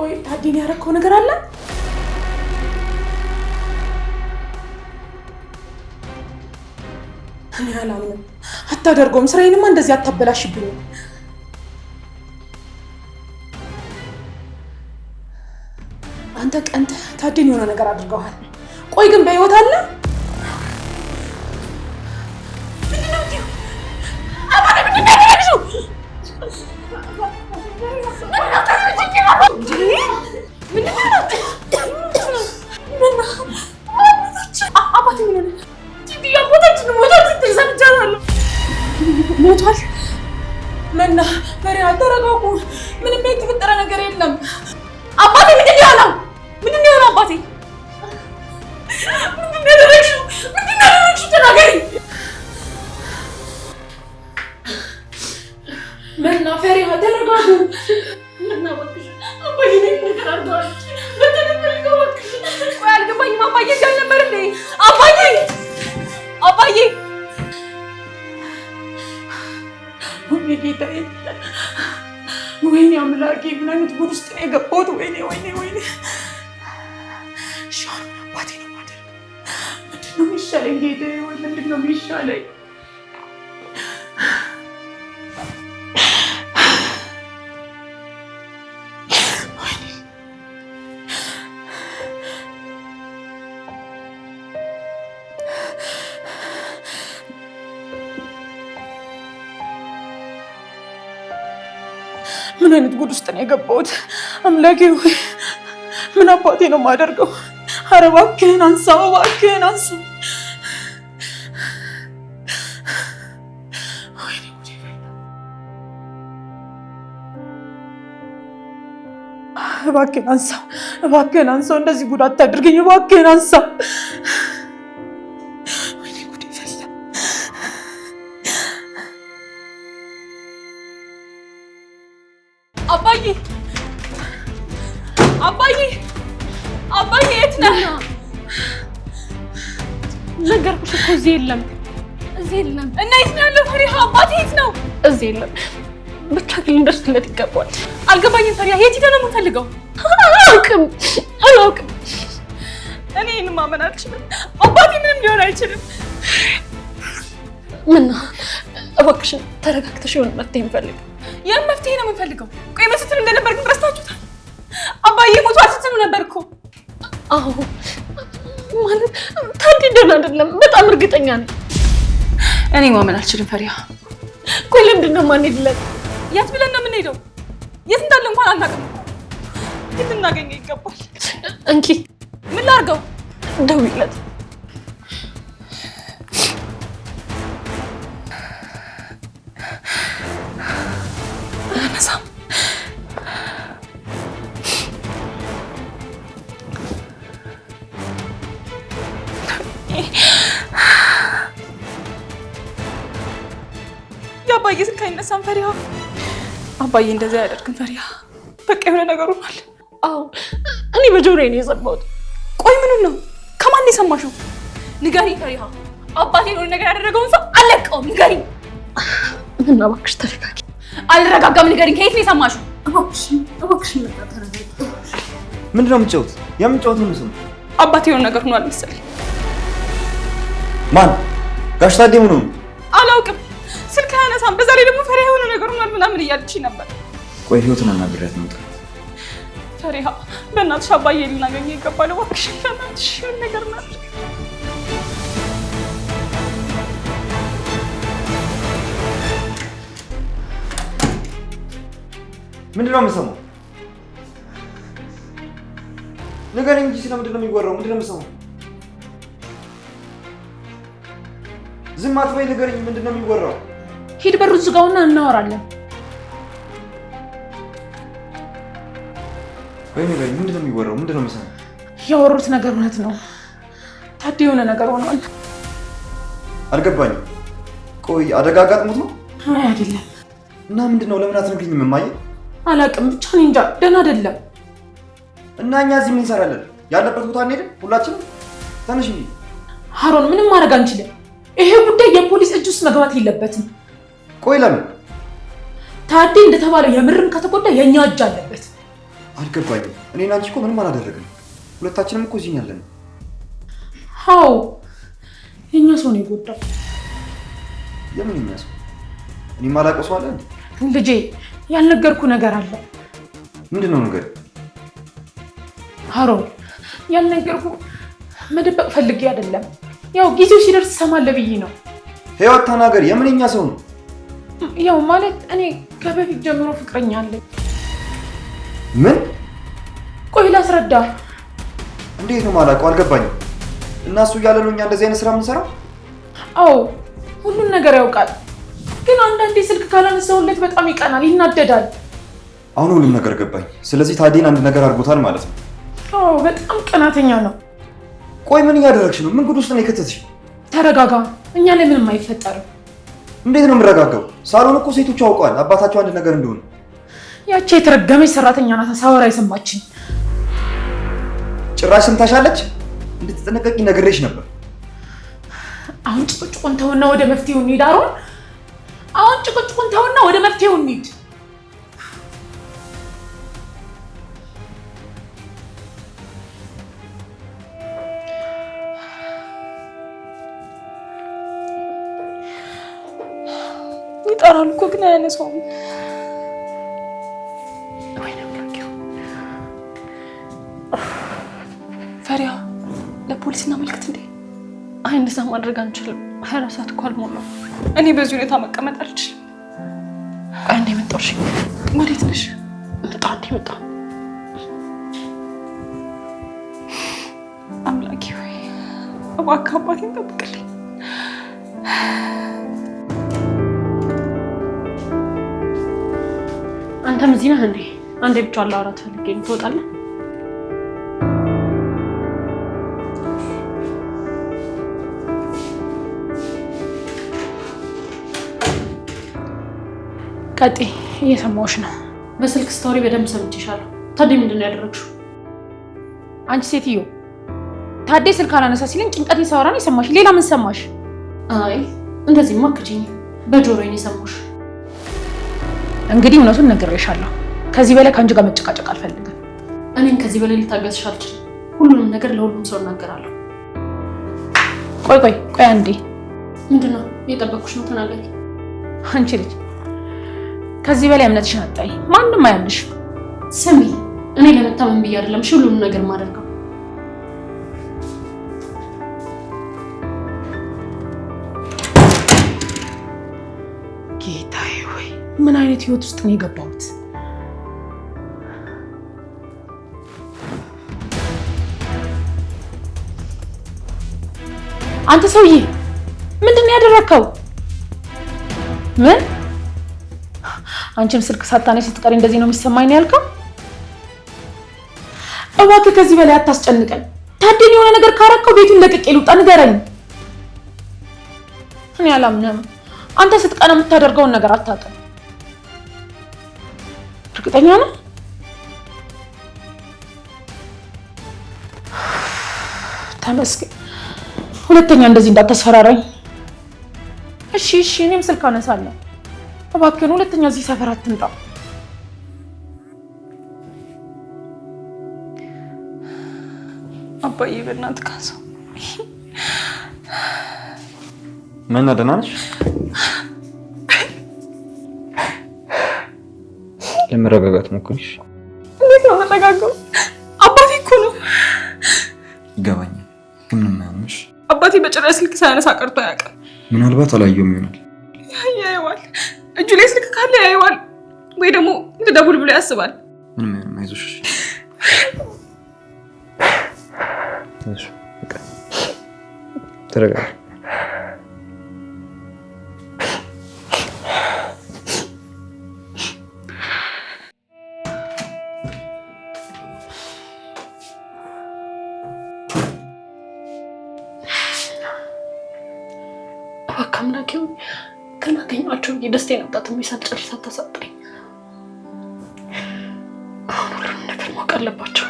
ቆይ ታዲያ ያረከው ነገር አለ? እኔ አላምንም። አታደርገውም። ስራዬንማ እንደዚህ አታበላሽብኝ። አንተ ቀንተህ ታዲያ የሆነ ነገር አድርገዋል። ቆይ ግን በህይወት አለ? ሞቷል። መና ፈሪሃ ተረጋጉ። ምንም የተፈጠረ ነገር የለም። አባቴ ምንድን ነው ያለው? ምንድን ነው ያለው? አባቴ ምንድን ነው ያደረግሽው? ምንድን ነው ያደረግሽው? ተናገሪ። መና ፈሪሃ ተረጋጉ። መና እባክሽ አባዬ ነገር አድርገዋል። በተነፈልገው እባክሽ። ቆይ አልገባኝም። አባዬ ጋር ነበር እንዴ? አባዬ አባዬ ወይኔ ጌታዬ፣ ወይኔ አምላኬ፣ ምን አይነት ጉድ ውስጥ ነው የገባሁት? ወይኔ ወይኔ ወይኔ። እሺ አሁን አባቴ ነው የማደርገው። ምንድን ነው የሚሻለኝ ጌታዬ? ወይ ምንድን ነው የሚሻለኝ? ምን አይነት ጉድ ውስጥ ነው የገባሁት? አምላኬ ሆይ ምን አባቴ ነው የማደርገው? ኧረ እባክህን አንሳው፣ እባክህን አንሳው። እባክህን አንሳው፣ እባክህን አንሳው። እንደዚህ ጉድ አታድርገኝ፣ እባክህን አንሳው። አባዬ አባዬ አባዬ የት ነህ? ነገርኩሽ እኮ እዚህ የለም፣ እዚህ የለም። እና የት ነው ያለው ፈሪሃ? አባቴ የት ነው? እዚህ የለም። ብቻ ግን ልንደርስለት ይገባል። አልገባኝም ፈሪሃ፣ የት ሄደህ ነው የምንፈልገው? አላውቅም። እኔ ይህን ማመን አልችልም። አባቴ ምንም ሊሆን አይችልም። ምና እባክሽን ተረጋግተሽ የሆነ መፍትሄ እንፈልግ። ያን መፍትሄ ነው የምንፈልገው። ቆይ ስትሉ እንደነበር ግን ረስታችሁታል። አባዬ ሞቷል ስትሉ ነበር እኮ። አዎ ማለት ታዲያ ደህና አይደለም። በጣም እርግጠኛ ነኝ። እኔ ማመን አልችልም ፈሪሃ። ቆይ ለምንድን ነው የማንሄድለት? የት ብለን ነው የምንሄደው? የት እንዳለ እንኳን አናውቅም። የት እናገኘው ይገባል። እንኪ ምን ላድርገው? ደውይለት። የአባዬ ስልክ አይነሳም ፈሪሃ። አባዬ እንደዛ ያደርግን ፈሪሃ። በቃ የሆነ ነገር ሆኗል። አዎ እኔ በጆሮዬ ነው የሰማሁት። ቆይ ምኑን ነው? ከማን የሰማሽው? ንገሪኝ ፈሪሃ። አባቴ ነው ነገር ያደረገውን ሰው አለቀውም። ንገሪኝ። እና እባክሽ ተረጋጊ። አልረጋጋም። ንገሪኝ። ከየት ነው የሰማሽው? እባክሽ ተረጋጊ። ምንድን ነው የምትጫወት? የምትጫወት ምን ነው? አባቴ የሆነ ነገር ሆኗል መሰለኝ። ማን? ጋሽ ታዴ ምን ሆነ? አላውቅም። ስልክ አያነሳም። በዛ ላይ ደግሞ ፈሪሃ የሆነ ነገር ሆኗል ምናምን እያለች ነበር። ቆይ ህይወትን አናግሪያት ነው። ፈሪሃ በእናትሽ አባዬ ልናገኘው ይገባል። እባክሽ በእናትሽ የሆነ ነገር እናድርግ። ምንድን ነው የምሰማው? ንገረኝ እንጂ ስለምንድን ነው የሚወራው? ምንድን ነው የምሰማው? ዝም አትበይ፣ ንገረኝ። ምንድን ነው የሚወራው? ሂድ በሩን ዝጋውና እናወራለን። ወይ ንገረኝ፣ ምንድን ነው የሚወራው? ምንድን ነው የምሰማው? ያወሩት ነገር እውነት ነው። ታዴ የሆነ ነገር ሆኗል። አልገባኝም። ቆይ አደጋ አጋጥሞት ነው? አይ አይደለም። እና ምንድን ነው? ለምን አትነግሪኝም እማዬ? አላውቅም፣ ብቻ እኔ እንጃ፣ ደህና አይደለም። እና እኛ እዚህ ምን እንሰራለን? ያለበት ቦታ እንሄድም ሁላችንም? ተነሽ እንጂ። ሀሮን ምንም ማድረግ አንችልም። ይሄ ጉዳይ የፖሊስ እጅ ውስጥ መግባት የለበትም። ቆይ ለምን? ታዴ እንደተባለው የምርም ከተጎዳ የኛ እጅ አለበት። አልገባኝም። እኔና አንቺ እኮ ምንም አላደረግንም። ሁለታችንም እኮ እዚህ ነን ያለነው። አዎ የኛ ሰው ነው የጎዳው። የምን የኛ ሰው? እኔ ማላውቀው ሰው አለ እንዴ? ልጄ ያልነገርኩ ነገር አለ። ምንድነው ነገር? ሃሮን ያልነገርኩ መደበቅ ፈልጌ አይደለም። ያው ጊዜው ሲደርስ ሰማለህ ብዬ ነው። ህይወት ተናገር። የምን የኛ ሰው ነው? ያው ማለት እኔ ከበፊት ጀምሮ ፍቅረኛ አለኝ። ምን? ቆይ ላስረዳ። እንዴት ነው ማላውቀው? አልገባኝም። እና እሱ እያለ ነው እኛ እንደዚህ አይነት ስራ የምንሰራው? አዎ ሁሉን ነገር ያውቃል። ግን አንዳንዴ ስልክ ካላነሳሁለት በጣም ይቀናል፣ ይናደዳል። አሁን ሁሉም ነገር ገባኝ። ስለዚህ ታዲያን አንድ ነገር አድርጎታል ማለት ነው? አዎ በጣም ቀናተኛ ነው። ቆይ ምን እያደረግሽ ነው? ምን ጉድ ውስጥ ነው የከተትሽ? ተረጋጋ። እኛ ላይ ምንም አይፈጠርም። እንዴት ነው የምረጋጋው? ሳሎን እኮ ሴቶቹ አውቀዋል አባታቸው አንድ ነገር እንደሆነ። ያቺ የተረገመች ሰራተኛ ናት ሳወራ የሰማችኝ። ጭራሽ ሰምታሻለች? እንድትጠነቀቂ ነግሬሽ ነበር። አሁን ጭቁጭቁን ተውና ወደ መፍትሄው እንሂድ። አሁን ጭቁጭቁን ተውና ወደ መፍትሄው እንሂድ። ይጠራል እኮ ግን አያነሳውም። ፈሪያ ለፖሊስ እናመልክት እንዴ? አይ እንደዛ ማድረግ አንችልም። 24 ሰዓት እኮ አልሞላም። እኔ በዚህ ሁኔታ መቀመጥ አልችልም። ቆይ አንዴ መጣሁ። እሺ ወዴት ነሽ? መጣሁ። አንዴ መጣሁ። አምላኬ ሆይ እባክህ አባቴን ጠብቅልኝ። አንተም እዚህ ነህ እንዴ? አንዴ ብቻ ላወራት ፈልጌ ነው። ትወጣለህ? ቀጤ እየሰማሁሽ ነው። በስልክ ስቶሪ በደንብ ሰምቼሻለሁ። ታዲያ ምንድን ነው ያደረግሽው? አንቺ ሴትዮ ታዴ ስልክ አላነሳ ሲለኝ ጭንቀቴን ሳወራ ነው የሰማሽ። ሌላ ምን ሰማሽ? አይ እንደዚህ ማክጂኝ በጆሮዬ ነው የሰማሽ። እንግዲህ እውነቱን ነግሬሻለሁ። ከዚህ በላይ ከአንቺ ጋር መጨቃጨቅ አልፈልግም። እኔም ከዚህ በላይ ልታገዝሽ አልችልም። ሁሉንም ነገር ለሁሉም ሰው እናገራለሁ። ቆይ አንዴ። ምንድን ነው? እየጠበቅኩሽ ነው። ተናገሪ። አንቺ ልጅ ከዚህ በላይ እምነትሽን አጣይ። ማንም አያምንሽ። ስሚ፣ እኔ ለመታመን ብዬ አይደለም ሁሉንም ነገር ማደርገው። ጌታዬ ወይ ምን አይነት ህይወት ውስጥ ነው የገባሁት? አንተ ሰውዬ ምንድን ነው ያደረከው? ምን? አንቺም ስልክ ሳታነሺ ስትቀሪ እንደዚህ ነው የሚሰማኝ ነው ያልከው? እባክህ ከዚህ በላይ አታስጨንቀን። ታዴን የሆነ ነገር ካረከው ቤቱን ለቅቄ ልውጣ። ንገረኝ። እኔ አላምንም። አንተ ስትቀና የምታደርገውን ነገር አታውቅም። እርግጠኛ ነህ? ተመስገን። ሁለተኛ እንደዚህ እንዳታስፈራራኝ እሺ? እኔም ስልክ አነሳለሁ። እባክህን ሁለተኛ እዚህ ሰፈር አትምጣ። አባዬ በእናትህ ካንሰው። ምን ደህና ነሽ? ለመረጋጋት ሞክሪሽ። እንዴት ነው መረጋጋው? አባቴ እኮ ነው። ይገባኛል፣ ግን ምንም አያምሽ። አባቴ በጭራሽ ስልክ ሳያነሳ ቀርቶ አያውቅም። ምናልባት አላየውም ይሆናል። ያየዋል። እጁ ላይ ስልክ ካለ ያየዋል፣ ወይ ደግሞ ልደውል ብሎ ያስባል። ምንም አይሆንም፣ አይዞሽ። እሺ በቃ ተረጋጋ። አምላኬው ከናገኛቸው የደስታ የመጣት የሚሳጨርስ አታሳጣኝ። አሁን ሁሉንም ነገር ማወቅ አለባቸው።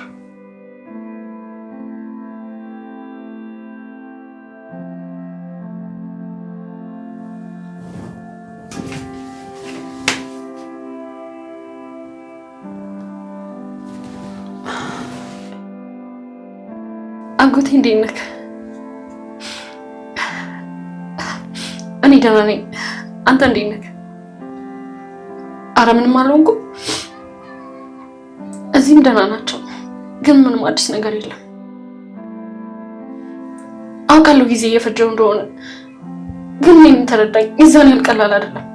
አጎቴ እንዴት ነህ? እኔ ደህና ነኝ። አንተ እንዴት ነህ? ኧረ ምንም አልሆንኩም። እዚህም ደህና ናቸው፣ ግን ምንም አዲስ ነገር የለም። አውቃለሁ ጊዜ እየፈጀው እንደሆነ፣ ግን እኔም ተረዳኝ። የዛን ያህል ቀላል አይደለም።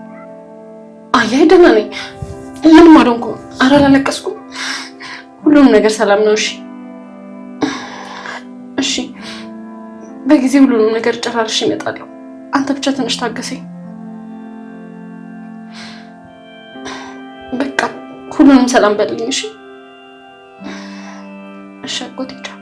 አይ ደህና ነኝ፣ ምንም አልሆንኩም። ኧረ አላለቀስኩም። ሁሉም ነገር ሰላም ነው። እሺ በጊዜ ሁሉንም ነገር ጨራርሽ እመጣለሁ። አንተ ብቻ ትንሽ ታገሰኝ። በቃ ሁሉንም ሰላም በልልኝ። እሺ እሺ አጎቴ ቻው።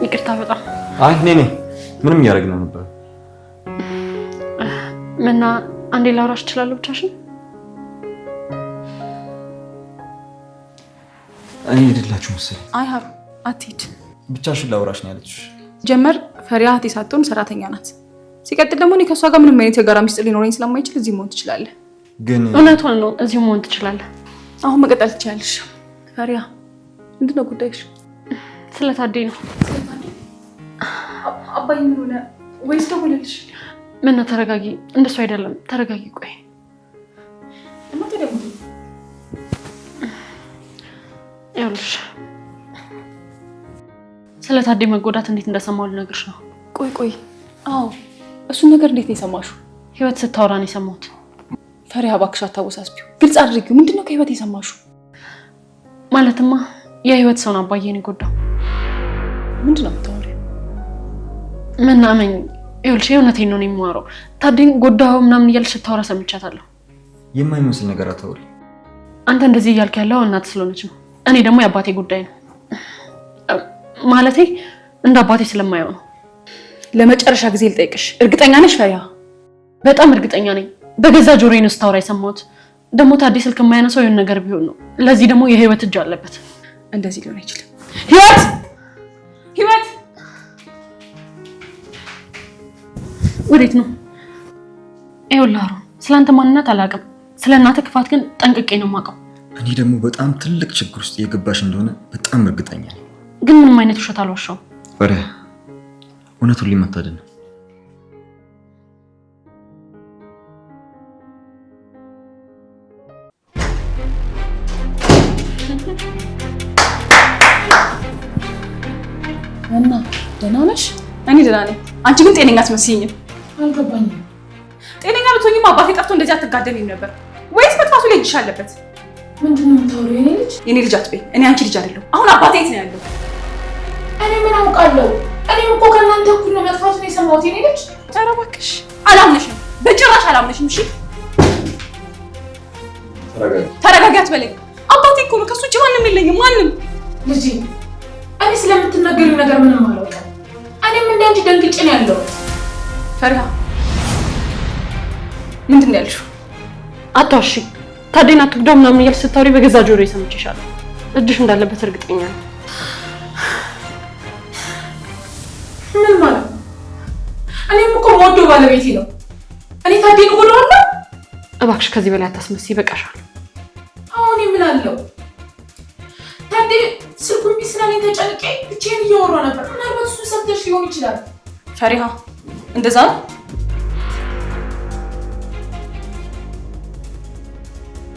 ይቅርታ በጣም አይ ነኝ ምንም እያደረግን ነበር። ምና አንዴ ላውራሽ እችላለሁ ብቻሽን? እኔ ሄድላችሁ መሰለኝ። አይ ሀብ አትሂድ፣ ብቻሽን ላውራሽ ነው ያለችሽ። ጀመር ፈሪያ እህቴ ሳትሆን ሰራተኛ ናት። ሲቀጥል ደግሞ እኔ ከእሷ ጋር ምንም አይነት የጋራ ሚስጥር ሊኖረኝ ስለማይችል እዚህ መሆን ትችላለህ። ግን እውነቷን ነው፣ እዚህ መሆን ትችላለህ። አሁን መቀጠል ትችላለሽ። ፈሪያ ምንድን ነው ጉዳይሽ? ስለታዴ ነው። አባይ ምን ሆነ? ወይስ ደወለልሽ? ምነው ተረጋጊ። እንደሱ አይደለም፣ ተረጋጊ። ቆይ እናቴ ደግሞ ይኸውልሽ ስለታዴ መጎዳት እንዴት እንደሰማሁ ልነግርሽ ነው። ቆይ አዎ እሱን ነገር እንዴት ነው የሰማሽው? ህይወት ስታወራ ነው የሰማሁት። ፈሪያ እባክሽ አታወሳስቢው፣ ግልጽ አድርጊው። ምንድን ነው ከህይወት የሰማሽው? ማለትማ የህይወት ሰውን አባዬን የጎዳው። ምንድን ነው የምታወሪው? ምን አመኝ። ይኸውልሽ የእውነቴን ነው የማወራው። ታዴን ጎዳው ምናምን እያልሽ ስታወራ ሰምቻታለሁ። የማይመስል ነገር አታውሪ። አንተ እንደዚህ እያልክ ያለው እናት ስለሆነች ነው። እኔ ደግሞ የአባቴ ጉዳይ ነው ማለቴ እንደ አባቴ ስለማየው ነው። ለመጨረሻ ጊዜ ልጠይቅሽ፣ እርግጠኛ ነሽ ፈሪያ? በጣም እርግጠኛ ነኝ። በገዛ ጆሮዬ ነው ስታወራ የሰማሁት። ደግሞ ታዴ ስልክ የማያነሳው የሆነ ነገር ቢሆን ነው። ለዚህ ደግሞ የህይወት እጅ አለበት። እንደዚህ ሊሆን አይችልም። ህይወት ወዴት ነው? ይኸውልህ አሮን፣ ስለአንተ ማንነት አላውቅም። ስለ እናትህ ክፋት ግን ጠንቅቄ ነው የማውቀው። እኔ ደግሞ በጣም ትልቅ ችግር ውስጥ የገባሽ እንደሆነ በጣም እርግጠኛ ነኝ። ግን ምንም አይነት ውሸት አልዋሻውም። ወደ እውነቱን ሊመታደን ነው። እና ደህና ነሽ? እኔ ደህና ነኝ። አንቺ ግን ጤነኛ አትመስይኝም። አልገባኝም። ጤነኛ ብትሆኝም አባቴ ጠፍቶ እንደዚህ አትጋደሚም ነበር ወይስ መጥፋቱ ላይ እጅሽ አለበት? ምንድን ነው የምታወሪው? የኔ ልጅ? የኔ ልጅ አትበይ። እኔ አንቺ ልጅ አይደለሁ። አሁን አባቴ የት ነው ያለው? እኔ ምን አውቃለሁ? እኔም እኮ ከእናንተ እኩል ነው መጥፋቱን የሰማሁት። የኔ ልጅ? ኧረ እባክሽ አላምንሽም፣ በጭራሽ አላምንሽም። እሺ ተረጋጊ አትበለኝ። አባቴ እኮ ነው፣ ከሱ ውጭ ማንም የለኝም። ማንም ልጅ እኔ ስለምትናገሪው ነገር ምንም አላውቅም። እኔም እንደ አንቺ ደንግጬ ነው ያለሁት። ፈሪሃ ምንድን ነው ያልሽው? አትዋሺ። ታዴን አትጉዳው ምናምን እያልሽ ስታወሪ በገዛ ጆሮዬ ሰምቼሻለሁ። እጅሽ እንዳለበት እርግጠኛ ነኝ። ምን ማለት ነው? እኔም እኮ የምወደው ባለቤቴ ነው። እኔ ታዴን እጎዳዋለሁ? እባክሽ ከዚህ በላይ አታስመስይ፣ ይበቃሻል። አሁን ምን አለው? ታዴ ስልኩን ቢስናለኝ ተጨንቄ ብቻዬን እያወራሁ ነበር። ምናልባት እሱን ሰምተሽ ሊሆን ይችላል። ፈሪሃ እንደዛ ነው?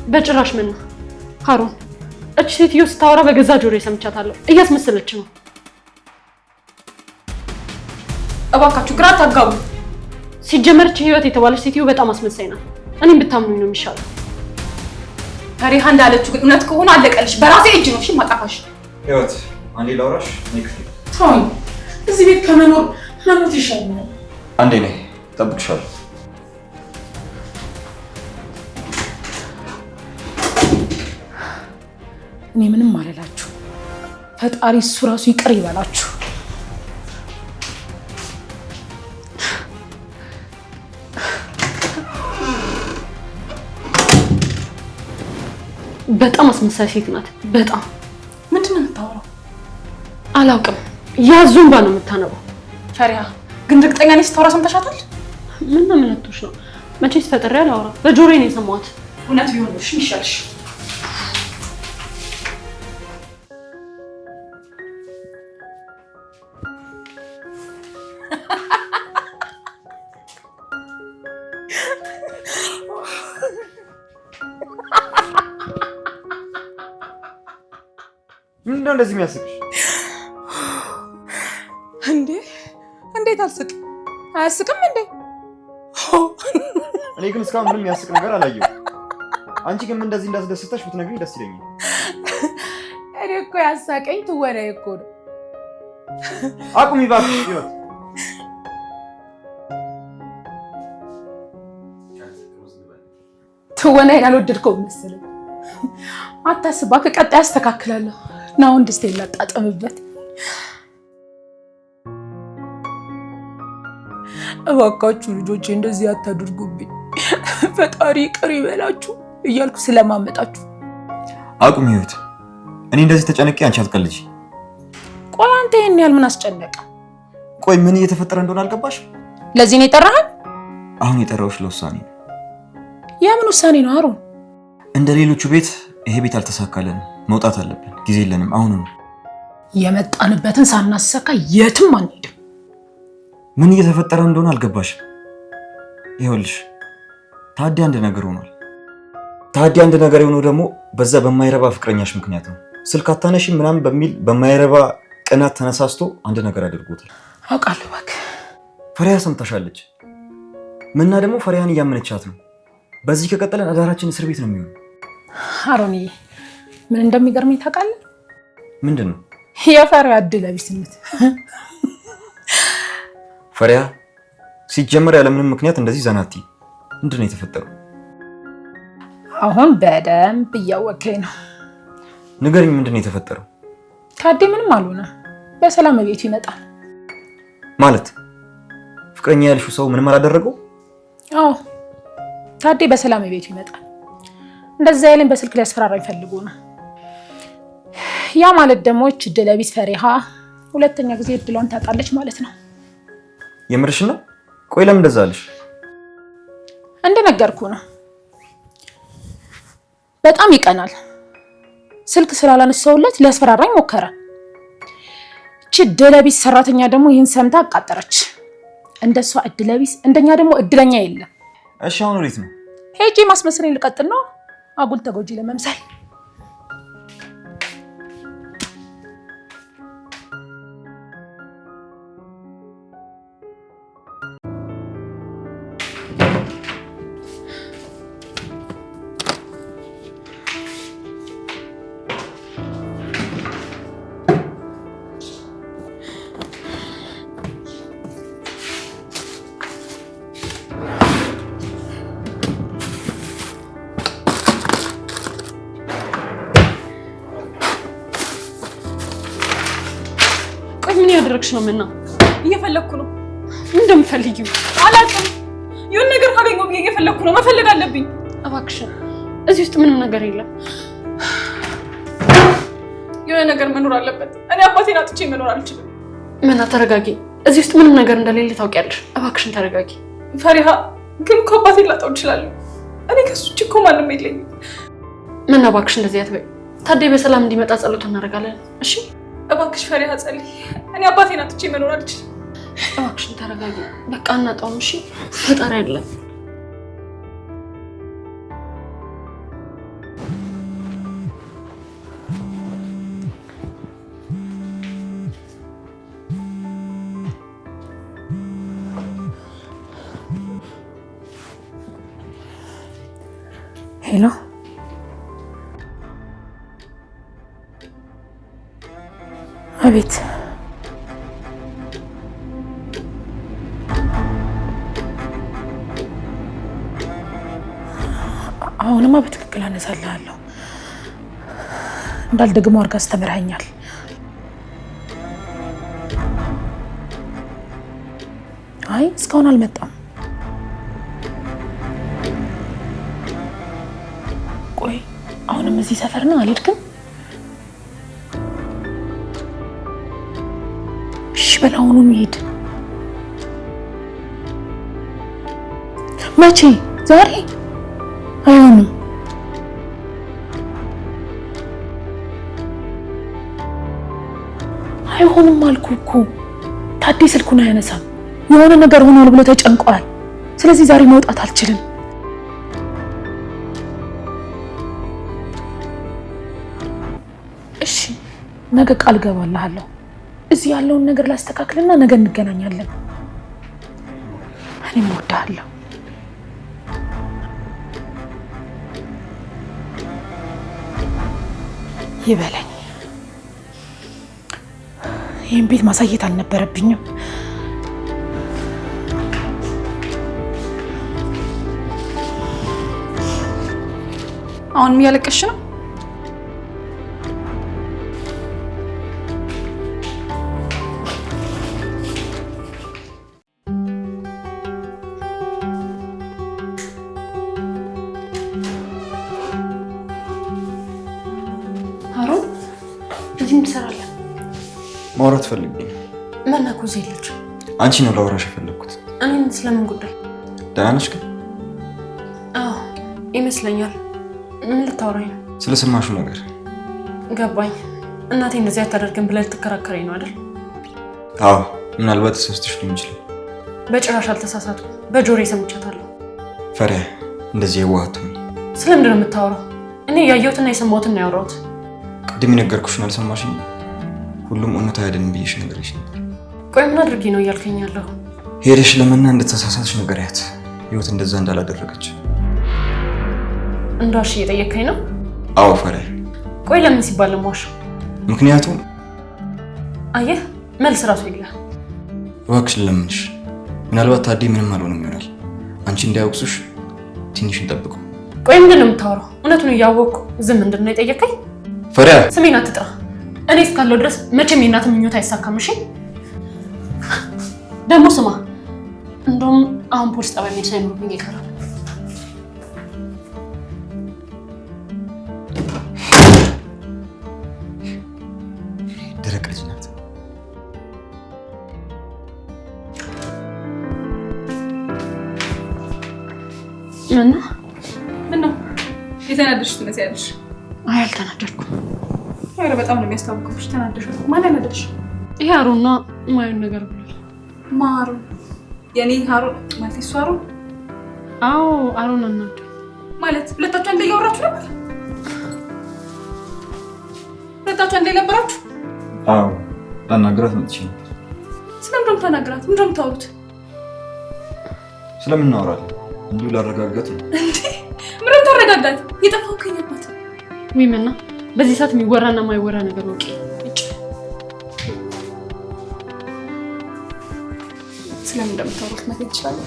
በጭራሽ። ምን ነው ሃሩን፣ እቺ ሴትዮ ስታወራ በገዛ ጆሮዬ ሰምቻታለሁ። እያስመሰለች ነው። እባካችሁ ግራ አታጋቡ። ሲጀመር እቺ ህይወት የተባለች ሴትዮ በጣም አስመሳይ ናት። እኔም ብታምኑኝ ነው የሚሻለው። ፈሪሃ እንዳለችው ግን እውነት ከሆነ አለቀልሽ። በራሴ እጅ ነው እሺ ማጣፋሽ። ህይወት አንዴ ላውራሽ። ተወኝ። እዚህ ቤት ከመኖር መሞት ይሻላል። አንዴ ነይ፣ እጠብቅሻለሁ። እኔ ምንም አልላችሁ። ፈጣሪ እሱ ራሱ ይቅር ይበላችሁ። በጣም አስመሳይ ሴት ናት። በጣም ምንድን ነው የምታወራው? አላውቅም። ያዙንባ ነው የምታነበው። ፈሪሃ ግን እርግጠኛ ነኝ ስታወራ ሰምተሻታል? ምን ልትሆሽ ነው? መቼስ ፈጥሬ አላወራ በጆሮዬ ነው የሰማሁት። እውነት ቢሆንሽ ይሻልሽ። ምንድነው እንደዚህ የሚያስቅሽ? እንዴት አልስቅ? አያስቅም እንዴ? እኔ ግን እስካሁን ምንም የሚያስቅ ነገር አላየሁም። አንቺ ግን እንደዚህ እንዳስደሰተሽ ብትነግሪኝ ደስ ይለኛል። እኔ እኮ ያሳቀኝ ትወናዬ እኮ ነው። አቁሚ እባክሽ ህይወት። ትወናዬን አልወደድከውም መሰለኝ። አታስባ፣ ከቀጣይ አስተካክላለሁ። ና ወንድ እስቴ ላጣጥምበት። እባካችሁ ልጆቼ እንደዚህ አታድርጉብኝ፣ ፈጣሪ ይቅር ይበላችሁ እያልኩ ስለማመጣችሁ። አቁሚ ህይወት። እኔ እንደዚህ ተጨነቄ አንቺ አትቀልጂ። ቆይ አንተ ይሄን ያህል ምን አስጨነቀ? ቆይ ምን እየተፈጠረ እንደሆነ አልገባሽ? ለዚህ ነው የጠራኸኝ? አሁን የጠራሁሽ ለውሳኔ ነው። የምን ውሳኔ ነው አሮን? እንደ ሌሎቹ ቤት ይሄ ቤት አልተሳካልንም፣ መውጣት አለብን። ጊዜ የለንም። አሁን ነው የመጣንበትን ሳናሳካ የትም አንሄድም። ምን እየተፈጠረ እንደሆነ አልገባሽም? ይኸውልሽ ታዲ አንድ ነገር ሆኗል። ታዲ አንድ ነገር የሆነው ደግሞ በዛ በማይረባ ፍቅረኛሽ ምክንያት ነው። ስልክ አታነሺም ምናምን በሚል በማይረባ ቅናት ተነሳስቶ አንድ ነገር አድርጎታል። አውቃለሁ እባክህ። ፈሪያ ሰምታሻለች። ምና ደግሞ ፈሪያን እያመነቻት ነው። በዚህ ከቀጠለን አዳራችን እስር ቤት ነው የሚሆነው። አሮንዬ ምን እንደሚገርመኝ ታውቃለህ? ምንድን ነው? የፈሪያ ዕድለ ቢስነት። ፈሪያ ሲጀመር ያለምንም ምክንያት እንደዚህ ዘናቲ። ምንድን ነው የተፈጠረው? አሁን በደንብ እያወቀኝ ነው። ንገሪኝ፣ ምንድን ነው የተፈጠረው? ታዲ ምንም አልሆነ፣ በሰላም ቤቱ ይመጣል። ማለት ፍቅረኛ ያልሽው ሰው ምንም አላደረገው? አዎ ታዲ በሰላም ቤቱ ይመጣል። እንደዛ ያለኝ በስልክ ሊያስፈራራኝ ፈልጎ ነው። ያ ማለት ደግሞ ዕድለ ቢስ ፈሪሃ ሁለተኛ ጊዜ እድሏን ታጣለች ማለት ነው። የምርሽ ነው? ቆይ ለምን እንደዛ አለሽ? እንደነገርኩ ነው። በጣም ይቀናል። ስልክ ስላላነሳውለት ሊያስፈራራኝ ሞከረ። ዕድለ ቢስ ሰራተኛ ደግሞ ይህን ሰምታ አቃጠረች። እንደሷ ዕድለ ቢስ እንደኛ ደግሞ እድለኛ የለም። እሺ አሁን ወዴት ነው? ሄጄ ማስመሰለኝ ልቀጥል ነው፣ አጉል ተጎጂ ለመምሰል። ምን ያደረግሽ ነው? ምና እየፈለኩ ነው። ምን እንደምፈልጊው አላውቅም። የሆነ ነገር ካገኘሁ ብዬ እየፈለኩ ነው። መፈለግ አለብኝ። እባክሽ፣ እዚህ ውስጥ ምንም ነገር የለም። የሆነ ነገር መኖር አለበት። እኔ አባቴን አጥቼ መኖር አልችልም። ምና ተረጋጊ። እዚህ ውስጥ ምንም ነገር እንደሌለ ታውቂያለሽ። እባክሽን ተረጋጊ። ፈሪሃ ግን እኮ አባቴን ላጣው እችላለሁ። እኔ ከሱ ውጭ እኮ ማንም የለኝም። ምና እባክሽ እንደዚህ አትበይ። ታዲያ በሰላም እንዲመጣ ጸሎት እናደርጋለን። እሺ እባክሽ ፈሪሃ ጸልይ። እኔ አባቴን አጥቼ መኖር አልችልም። እባክሽን ተረጋጊ። በቃ እናጣውም። እሺ ፈጣሪ አይደለም። ሄሎ አቤት። አሁንማ በትክክል አነሳልሃለሁ። እንዳልደግመው አድርጋ አስተምረኸኛል። አይ እስካሁን አልመጣም። ቆይ አሁንም እዚህ ሰፈር ነው? አልሄድክም? እሺ በል አሁኑን ሂድ። መቼ? ዛሬ አይሆንም። አይሆንም አልኩህ እኮ። ታዴ ስልኩን አያነሳም። የሆነ ነገር ሆኗል ብሎ ተጨንቋል። ስለዚህ ዛሬ መውጣት አልችልም። እሺ ነገ ቃል ገባልሃለሁ። እዚህ ያለውን ነገር ላስተካክልና ነገ እንገናኛለን። እኔም እወድሃለሁ። ይበለኝ። ይህን ቤት ማሳየት አልነበረብኝም። አሁንም እያለቀሽ ነው? አሮን እዚህም ትሰራለህ? ማውራት ፈልጌ መናኩ እዚህ ልጅ አንቺ ነው ላወራሽ የፈለግኩት። እኔም ስለምን ጉዳይ? ደህና ነሽ ግን? አዎ ይመስለኛል። ምን ልታወራኝ ነው? ስለሰማሽው ነገር ገባኝ። እናቴ እንደዚህ አታደርግም ብለህ ልትከራከረኝ ነው አይደል? አዎ ምናልባት ተሳስተሽ ሊሆን ይችላል። በጭራሽ አልተሳሳትኩም። በጆሮዬ ሰምቻታለሁ። ፈሪያ እንደዚህ የዋህቱ ስለምንድን ነው የምታወራው? እኔ ያየሁትና የሰማሁትን ነው ያወራሁት። ቅድም የነገርኩሽን አልሰማሽኝ? ሁሉም እውነት አይደለም ብዬሽ ነገርሽ ነበር። ቆይ ምን አድርጌ ነው እያልከኝ ያለው? ሄደሽ ለመና እንደተሳሳትሽ ንገሪያት። ህይወት እንደዛ እንዳላደረገች። እንዳሽ እየጠየከኝ ነው? አዎ ፈሪያ። ቆይ ለምን ሲባል ለሟሽው? ምክንያቱም አየህ መልስ ራሱ ይላል። እባክሽን ለምንሽ። ምናልባት ታዴ ምንም አልሆነም ይሆናል። አንቺ እንዳያውቅሱሽ ትንሽ እንጠብቀው። ቆይ ምንድን ነው የምታወራው? እውነቱን እያወቅኩ ዝም ምንድን ነው የጠየከኝ? ፈሪያ ስሜን አትጥራ። እኔ እስካለው ድረስ መቼም የእናት ምኞት አይሳካም። እሺ ደግሞ ስማ፣ እንደውም አሁን ፖሊስ ጣቢያ መሄድ ሳይኖርብኝ ይቀራል። ደረቅ ልጅ ናት። ምነው የተናደድሽ ትመስያለሽ? አይ አልተናደድኩም። ኧረ በጣም ነው የሚያስታውቅብሽ። ተናደድሽ? ማን ያናደድሽ? ይሄ አሮና የማይሆን ነገር ብሏል። ማሩ የኔ አሮን ማለት እሱ አሮን? አዎ አሮን አናደ ማለት ሁለታችሁ አንድ ላይ እያወራችሁ ነበር? ሁለታችሁ አንድ ላይ ነበራችሁ? አዎ ላናግራት መጥቼ ነው። ስለምን ተናግራት? ምንድን ነው የምታወሩት? ስለምን እናወራለን? እንዲሁ ላረጋጋት ነው። እንዴ ምንም ታረጋጋት? የጠፋው ከኛባት ሚመና በዚህ ሰዓት የሚወራና የማይወራ ነገር ወቂ እጭ ስለምን እንደምታወሩት ማለት ይችላል።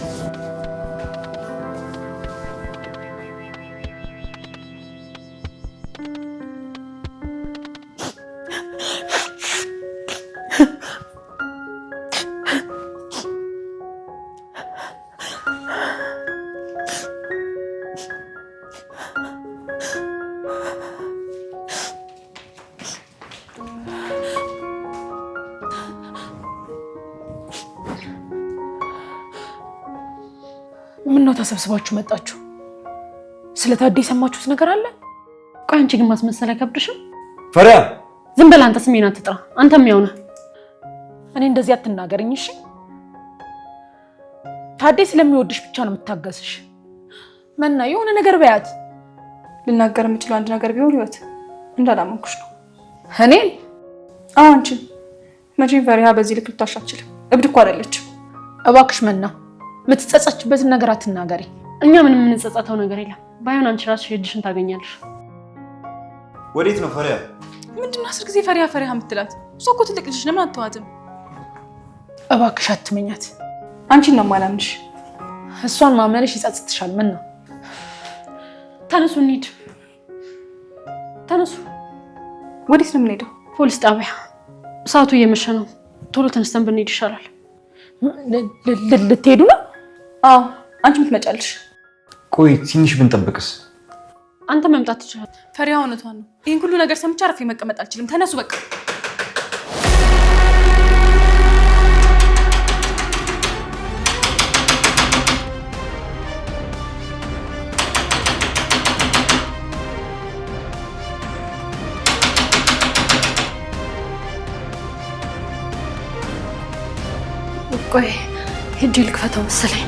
ምን ነው ተሰብስባችሁ መጣችሁ? ስለ ታዴ የሰማችሁት ነገር አለ? ቆይ አንቺ ግን ማስመሰል አይከብድሽም? ፈሪያ ዝም በል አንተ። ስሜን አትጥራ። አንተም ያው ነህ። እኔ እንደዚህ አትናገርኝ እሺ? ታዴ ስለሚወድሽ ብቻ ነው የምታገስሽ። መና የሆነ ነገር በያት። ልናገር የምችለው አንድ ነገር ቢሆን ህይወት እንዳላመንኩሽ ነው። እኔ አንቺ መቼም ፈሪሃ በዚህ ልክ ልታሽ አትችልም። እብድ እኮ አይደለችም። እባክሽ መና የምትጸጸችበትን ነገር አትናገሪ። እኛ ምንም የምንጸጸተው ነገር የለም። ባይሆን አንቺ ራስሽ እጅሽን ታገኛለሽ። ወዴት ነው ፈሪያ? ምንድነው 10 ጊዜ ፈሪሃ ፈሪሃ የምትላት? እሷ እኮ ትልቅ ልጅ ለምን አትተዋትም? እባክሽ አትመኛት። አንቺን ነው የማላምንሽ። እሷን ማመንሽ ይጸጽትሻል። ምን ነው? ተነሱ እንሂድ። ተነሱ። ወዴት ነው የምንሄደው? ፖሊስ ጣቢያ። ሰዓቱ እየመሸ ነው። ቶሎ ተነስተን ብንሄድ ይሻላል። ልትሄዱ ነው? አዎ አንቺም ትመጫለሽ። ቆይ ትንሽ ብንጠብቅስ? አንተ መምጣት ትችላለህ። ፈሪሃ እውነቷን ነው። ይሄን ሁሉ ነገር ሰምቼ አርፌ መቀመጥ አልችልም። ተነሱ በቃ። ቆይ ሂጅ ልክፈተው መሰለኝ።